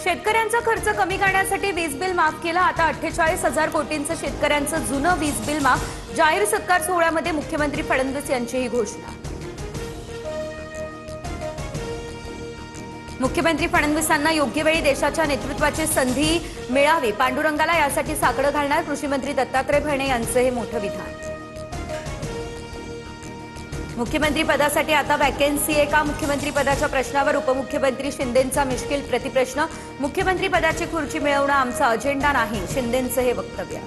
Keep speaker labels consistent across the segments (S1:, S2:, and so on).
S1: शेतकऱ्यांचा खर्च कमी करण्यासाठी वीज बिल माफ केलं। आता 48,000 कोटींचं शेतकऱ्यांचं जुनं वीज बिल माफ। जाहीर सत्कार सोहळ्यामध्ये मुख्यमंत्री फडणवीस यांची ही घोषणा। मुख्यमंत्री फडणवीसांना योग्य वेळी देशाच्या नेतृत्वाची संधी मिळावी, पांडुरंगाला यासाठी साकडं घालणार कृषी मंत्री दत्तात्रय भरणे यांचं हे मोठं विधान। मुख्यमंत्री पदासाठी आता वॅकन्सी आहे का? मुख्यमंत्री पदाच्या प्रश्नावर उपमुख्यमंत्री शिंदेंचा मिश्किल प्रतिप्रश्न। मुख्यमंत्री पदाची खुर्ची मिळवणं आमचा अजेंडा नाही, शिंदेंचं हे वक्तव्य।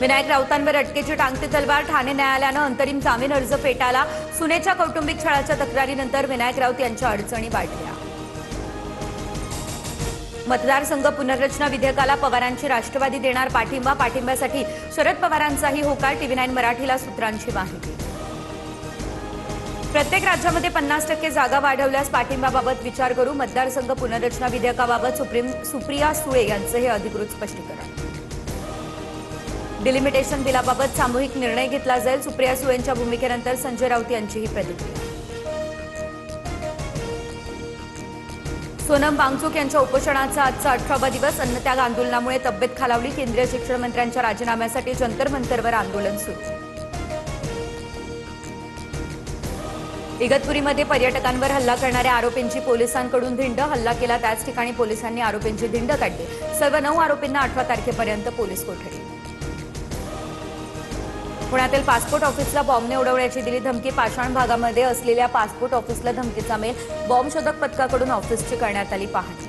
S1: विनायक राऊतांवर अटकेची टांगती तलवार। ठाणे न्यायालयानं अंतरिम जामीन अर्ज फेटाळला। सुनेच्या कौटुंबिक छळाच्या तक्रारीनंतर विनायक राऊत यांच्या अडचणी वाढल्या। मतदारसंघ पुनर्रचना विधेयकाला पवारांची राष्ट्रवादी देणार पाठिंबा। पाठिंब्यासाठी शरद पवारांचाही होकार। टीव्ही9 मराठीला सूत्रांची माहिती। प्रत्येक राज्यामध्ये 50% जागा वाढवल्यास पाठिंब्याबाबत विचार करू। मतदारसंघ पुनर्रचना विधेयकाबाबत सुप्रिया सुळे यांचं हे अधिकृत स्पष्टीकरण। डिलिमिटेशन बिलाबाबत सामूहिक निर्णय घेतला जाईल। सुप्रिया सुळेंच्या भूमिकेनंतर संजय राऊत यांची ही प्रतिक्रिया। सोनम वांगचुक यांच्या उपोषणाचा आजचा 18वा दिवस। अन्नत्याग आंदोलनामुळे तब्येत खालावली। केंद्रीय शिक्षण मंत्र्यांच्या राजीनाम्यासाठी जंतर मंतरवर आंदोलन सुरू। इगतपुरीमध्ये पर्यटकांवर हल्ला करणाऱ्या आरोपींची पोलिसांकडून धिंड। हल्ला केला त्याच ठिकाणी पोलिसांनी आरोपींची धिंड काढली। सर्व 9 आरोपींना 18 तारखेपर्यंत पोलीस कोठडी। पुण्यातील पासपोर्ट ऑफिसला बॉम्बने उडवण्याची दिली धमकी। पाषाण भागामध्ये असलेल्या पासपोर्ट ऑफिसला धमकीचा मेल। बॉम्ब शोधक पथकाकडून ऑफिसची करण्यात आली पाहणी।